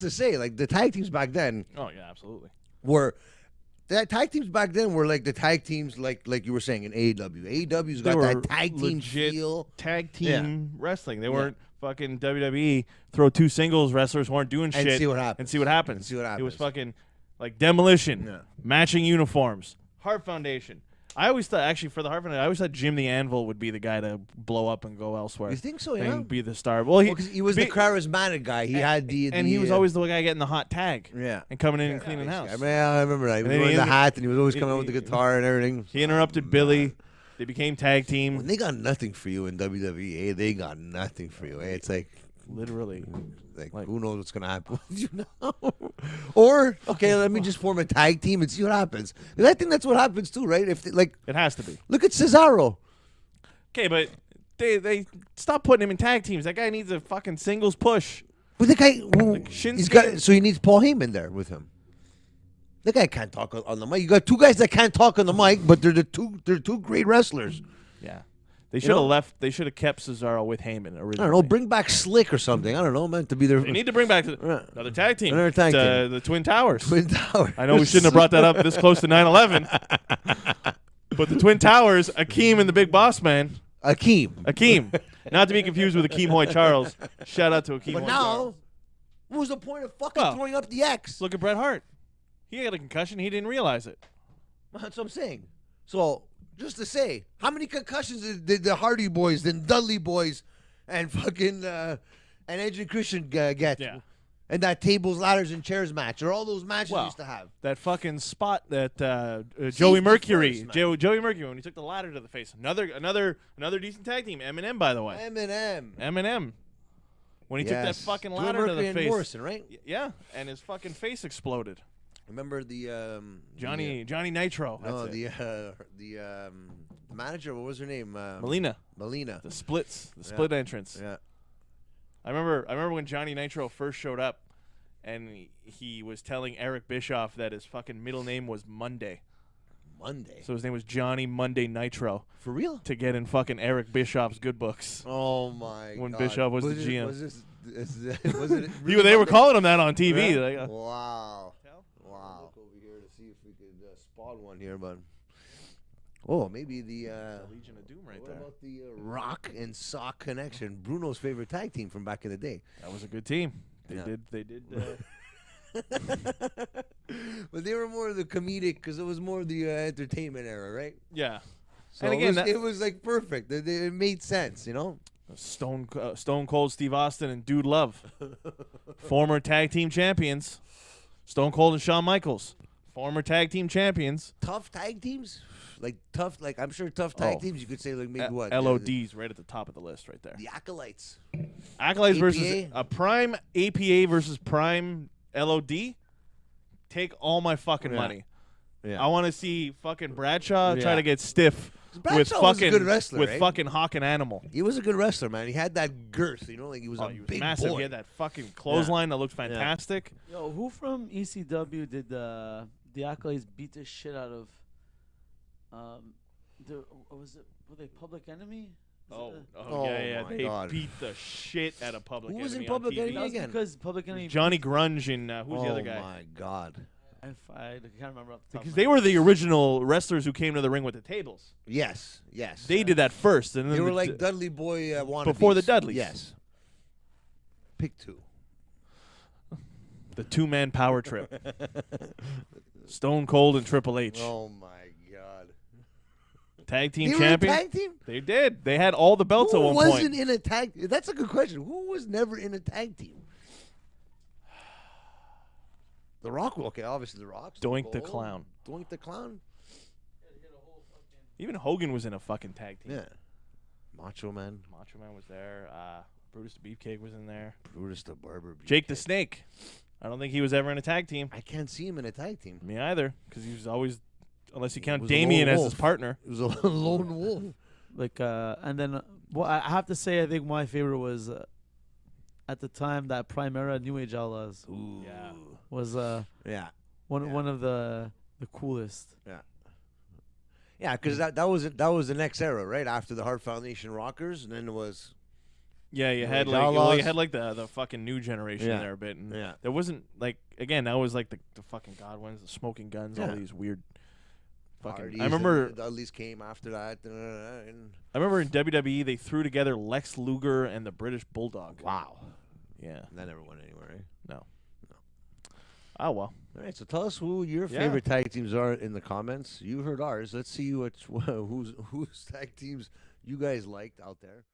to say, like the tag teams back then Oh yeah, absolutely. were. The tag teams back then were like the tag teams, like you were saying in AEW. AEW's got that tag team legit feel. Tag team wrestling. They weren't fucking WWE. Throw two singles wrestlers weren't doing And shit. see what happens. And see what happens. And see what It was happens. fucking like Demolition, Yeah. matching uniforms, Hart Foundation. I always thought, actually, for the Hart Foundation, I always thought Jim the Anvil would be the guy to blow up and go elsewhere. You think so? Yeah. And be the star. Well, Because he was the charismatic guy. He had the and he was always the guy getting the hot tag. Yeah. And coming in and cleaning house. I remember that. He was then wearing he the ended- hat, and he was always coming out with the guitar and everything. He interrupted Billy. They became tag team. When they got nothing for you in WWE, they got nothing for you. It's like Literally. like who knows what's gonna happen? You know. Or okay, let me just form a tag team and see what happens. Because I think that's what happens too, right? If It has to be. look at Cesaro. Okay, but they stop putting him in tag teams. That guy needs a fucking singles push. But the guy, Shinsuke- so he needs Paul Heyman there with him. The guy can't talk on the mic. You got two guys that can't talk on the mic, but they're two great wrestlers. Yeah. They should have left. They should have kept Cesaro with Heyman originally. I don't know. Bring back Slick or something. I don't know, man. To be there. They need to bring back another tag team. Another tag team. The Twin Towers. Twin Towers. I know we shouldn't have brought that up this close to 9/11. But the Twin Towers, Akeem and the Big Boss Man. Akeem. Not to be confused with Akeem Hoy Charles. Shout out to Akeem But Hoy now, Charles. what was the point of fucking throwing up the X? Look at Bret Hart. He had a concussion. He didn't realize it. That's what I'm saying. So, just to say, how many concussions did the Hardy Boys, and Dudley Boys, and fucking and Edge and Christian get? Yeah. And that tables, ladders, and chairs match, or all those matches we used to have. That fucking spot that Joey Mercury, first, Joey Mercury, when he took the ladder to the face. Another decent tag team. Eminem, by the way. Eminem. When he took that fucking ladder to the face. And Morrison, right? Yeah, and his fucking face exploded. Remember the Johnny Nitro. No, That's it. the manager. What was her name? Melina. The split entrance. Yeah. I remember when Johnny Nitro first showed up, and he was telling Eric Bischoff that his fucking middle name was Monday. Monday. So his name was Johnny Monday Nitro. For real? To get in fucking Eric Bischoff's good books. Oh my god. When Bischoff was the GM. Was it Really they were calling him that on TV. Yeah? Like, wow. Wow. Look over here to see if we could spot one here, but maybe the Legion of Doom right what there. about the Rock and Sock connection? Bruno's favorite tag team from back in the day. That was a good team. They did. But they were more of the comedic because it was more of the entertainment era, right? Yeah. So and again, it was like perfect. It made sense, you know. Stone Cold Steve Austin and Dude Love, former tag team champions. Stone Cold and Shawn Michaels, former tag team champions. Tough tag teams, I'm sure tough tag teams. You could say like maybe what LODs right at the top of the list right there. The Acolytes. Acolytes APA? versus a Prime APA versus Prime LOD. Take all my fucking money. Yeah. I want to see fucking Bradshaw try Yeah. to get stiff Bradshaw was a good wrestler, with right? fucking Hawk and Animal. He was a good wrestler, man. He had that girth, you know, like he was He was big massive. boy. He had that fucking clothesline that looked fantastic. Yo, who from ECW did the Acolytes beat the shit out of? Were they Public Enemy? Yeah. my They God. beat the shit out of Public Who Enemy was in on Public TV. Enemy That was again? because Public Enemy. Johnny Grunge and who's the other guy? Oh my God. I can't remember off the top Because of they my were the original wrestlers who came to the ring with the tables. Yes. They did that first, and then They were like Dudley Boy wannabes. before the Dudleys. Yes. Pick two. the two-man power trip. Stone Cold and Triple H. Oh my God. Tag team They were in a champion. tag team? They did. They had all the belts Who at one wasn't point. in a tag? That's a good question. Who was never in a tag team? The Rock. Okay, obviously the Rock. Stone Doink the Cold. Clown. Doink the Clown. Even Hogan was in a fucking tag team. Yeah. Macho Man. Macho Man was there. Brutus the Beefcake was in there. Brutus the Barber. Jake the Snake. I don't think he was ever in a tag team. I can't see him in a tag team. Me either, because he was always, unless you count was a Damien lone as wolf. his partner. It was a lone wolf. and then I have to say I think my favorite was at the time that Primera New Age Outlaws Ooh. Yeah. was Yeah. one of the coolest. Yeah, because that was the next era, right? After the Hart Foundation Rockers, and then it was Yeah, you New had Age like Outlaws. you had like the fucking new generation Yeah. there a bit, and Yeah. there wasn't like again that was like the fucking Godwins, the Smoking Guns, all Yeah. these weird fucking. Hardys I remember and the Dudleys came after that. And I remember in WWE they threw together Lex Luger and the British Bulldog. wow. Yeah, That never went anywhere, eh? no. Oh well. All right, so tell us who your Yeah. favorite tag teams are in the comments. You heard ours. Let's see whose tag teams you guys liked out there.